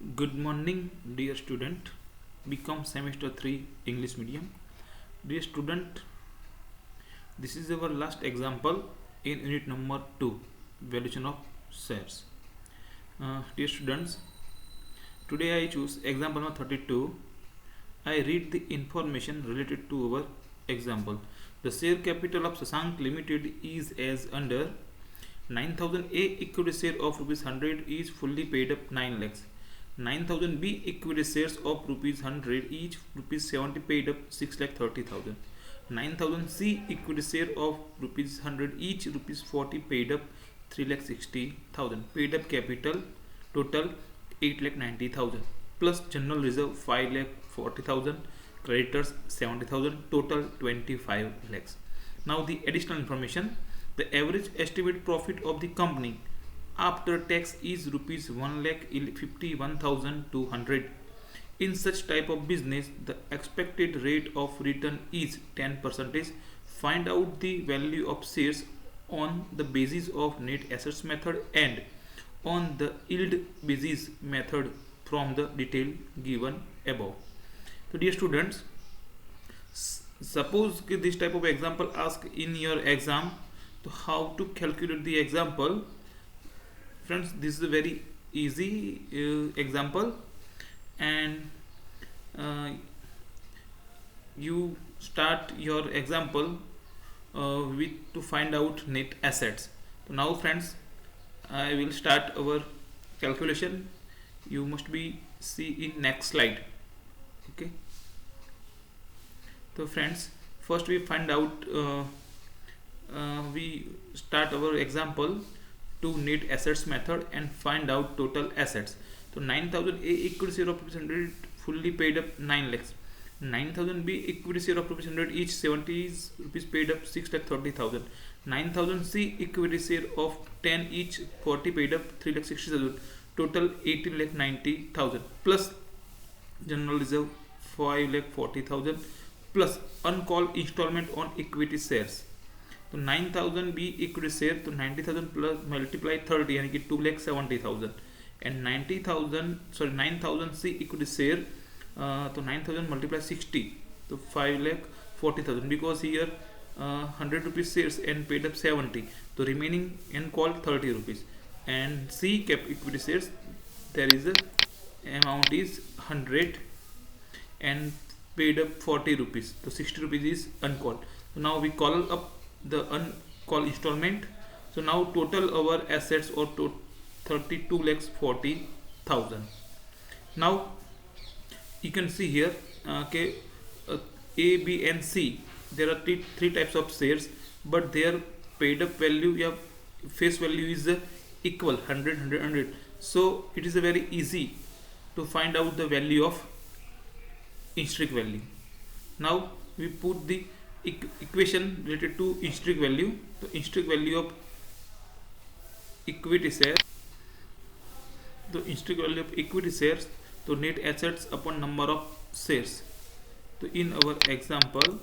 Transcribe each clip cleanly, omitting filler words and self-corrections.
Good morning, dear student. Become semester 3 English medium. Dear student, this is our last example in unit number 2, valuation of shares. Dear students, today I choose example number 32. I read the information related to our example. The share capital of Sasank Limited is as under 9,000 A equity share of rupees 100 is fully paid up 9 lakhs. 9,000 B equity shares of rupees 100 each rupees 70 paid up 6 lakh 30,000. 9,000 C equity share of rupees 100 each rupees 40 paid up 3 lakh 60,000. Paid up capital total 8 lakh 90,000 plus general reserve 5 lakh 40,000, creditors 70,000, total 25 lakhs. Now the additional information: the average estimated profit of the company after tax is rupees 1,51,200. In such type of business, the expected rate of return is 10%. Find out the value of shares on the basis of net assets method and on the yield basis method from the detail given above. So dear students, suppose this type of example ask in your exam, so how to calculate the example. Friends, this is a very easy example, and you start your example with to find out net assets. So now friends, I will start our calculation. You must be see in next slide. Okay, so friends, first we find out we start our example to net assets method and find out total assets. So 9,000 A equity share of rupees 100 fully paid up 9 lakhs. 9,000 B equity share of rupees 100 each 70 rupees paid up 6 lakh 30,000. 9,000 C equity share of 10 each 40 paid up 3 lakh 60,000. Total 18 lakh 90,000 plus general reserve 5 lakh 40,000 plus uncalled installment on equity shares. तो 9,000 B equity share तो 90,000 plus multiply 30 यानी कि 2,70,000 and 9,000 C equity share तो 9,000 multiply 60 तो 5,40,000 because here 100 rupees shares and paid up 70, तो remaining and called 30 rupees, and C cap equity shares there is a amount is 100 and paid up 40 rupees, so 60 rupees is uncalled. So now we call up the uncalled installment. So now total our assets or 32 lakhs 40,000. Now you can see here okay, A, B and C, there are three types of shares, but their paid up value, yeah, face value is equal 100 100 100. So it is a very easy to find out the value of intrinsic value. Now we put the equation related to intrinsic value. So intrinsic value of equity share, the intrinsic value of equity shares, so net assets upon number of shares. So in our example,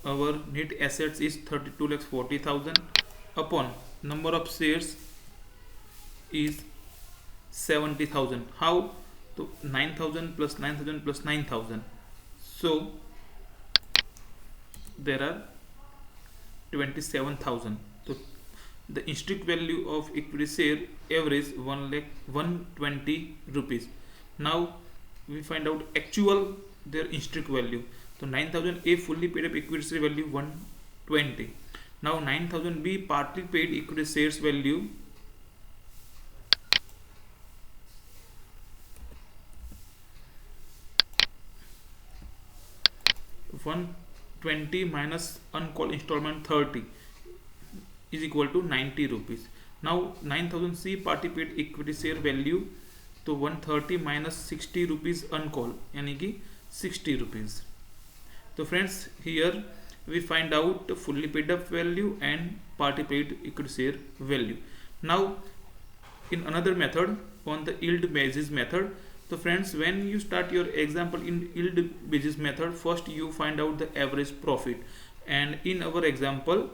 our net assets is 32 lakhs 40,000 upon number of shares is 70,000. How? So 9,000 plus 9,000 plus 9,000. So there are 27,000. So the intrinsic value of equity share average 120 rupees. Now we find out actual their intrinsic value. So 9,000 A fully paid up equity share value 120. Now 9,000 B partly paid equity shares value 120 minus uncalled installment 30 is equal to 90 rupees. Now 9,000 C party paid equity share value तो 130 minus 60 rupees uncalled यानी कि 60 rupees. तो friends, here we find out the fully paid up value and party paid equity share value. Now in another method, on the yield basis method, so friends, when you start your example in yield basis method, first you find out the average profit, and in our example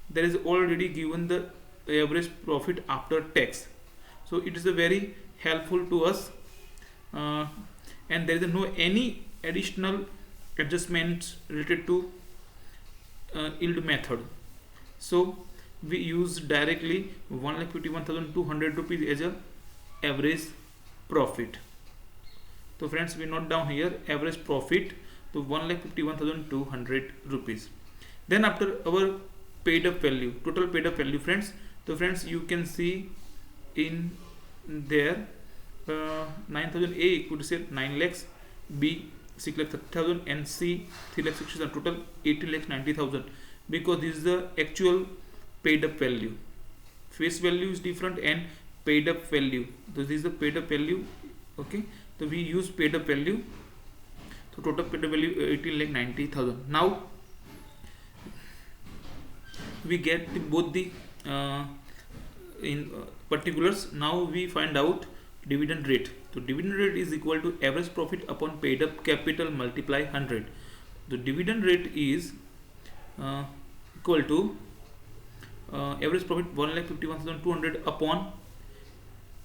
there is already given the average profit after tax. So it is a very helpful to us, and there is no any additional adjustments related to yield method. So we use directly 1,51,200 rupees as a average profit. So friends, we note down here average profit to 1,51,200 rupees. Then after our paid up value, total paid up value, friends. So friends, you can see in there 9,000 A equal to say 9 lakhs, B 6,30,000 and C 3,60,000, total 80,90,000, because this is the actual paid up value. Face value is different and paid up value. So this is the paid up value. Okay, so we use paid up value. So total paid up value 18,90,000. Now we get both the in particulars. Now we find out dividend rate. So dividend rate is equal to average profit upon paid up capital multiply 100. The dividend rate is equal to average profit 1,51,200 upon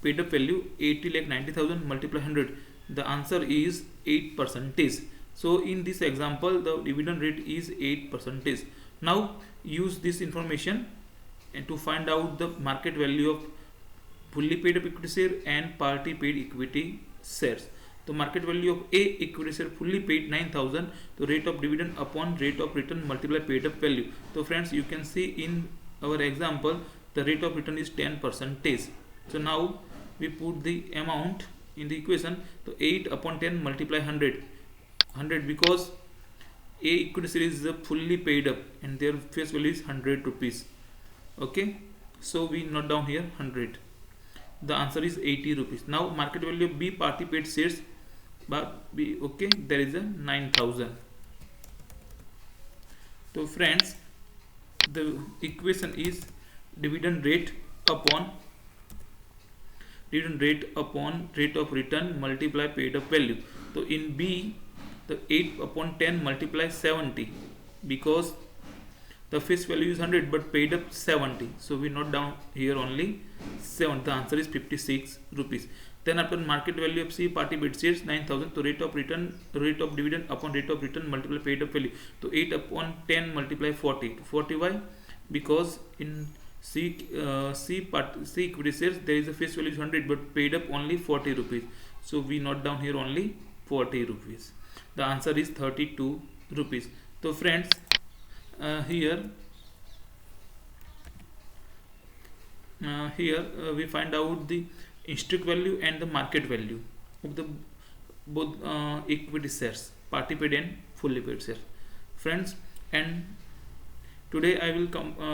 paid up value 80,90,000 multiply 100. The answer is 8%. So in this example, the dividend rate is 8%. Now use this information and to find out the market value of fully paid up equity share and party paid equity shares. The market value of A equity share fully paid 9,000. The rate of dividend upon rate of return multiply paid up value. So friends, you can see in our example the rate of return is 10%. So now we put the amount in the equation. So 8 upon 10 multiply 100 because A equity share is fully paid up and their face value is 100 rupees. Okay, so we note down here 100. The answer is 80 rupees. Now market value of B party paid shares but B, okay, there is a 9,000. So friends, the equation is dividend rate upon rate of return multiply paid up value. So in B, the 8 upon 10 multiply 70 because the face value is 100 but paid up 70. So we note down here only 7. The answer is 56 rupees. Then after market value of C party paid shares 9,000. So rate of dividend upon rate of return multiply paid up value. So 8 upon 10 multiply 40. 40 why? Because in C equity shares there is a face value is 100 but paid up only 40 rupees. So we note down here only 40 rupees. The answer is 32 rupees. So friends, here we find out the intrinsic value and the market value of the both equity shares, party paid and fully paid shares, friends. And today I will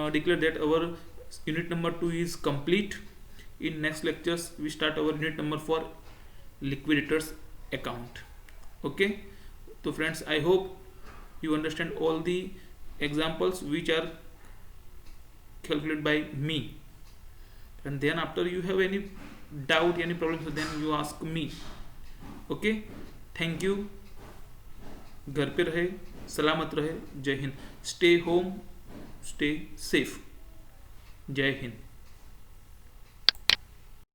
declare that our unit number 2 is complete. In next lectures we start our unit number 4, liquidators account. Okay, so friends, I hope you understand all the examples which are calculated by me, and then after you have any doubt, any problem, so then you ask me. Okay, thank you. घर पे रहे, सलामत रहे, जय Hind. Stay home, stay safe. जय हिंद.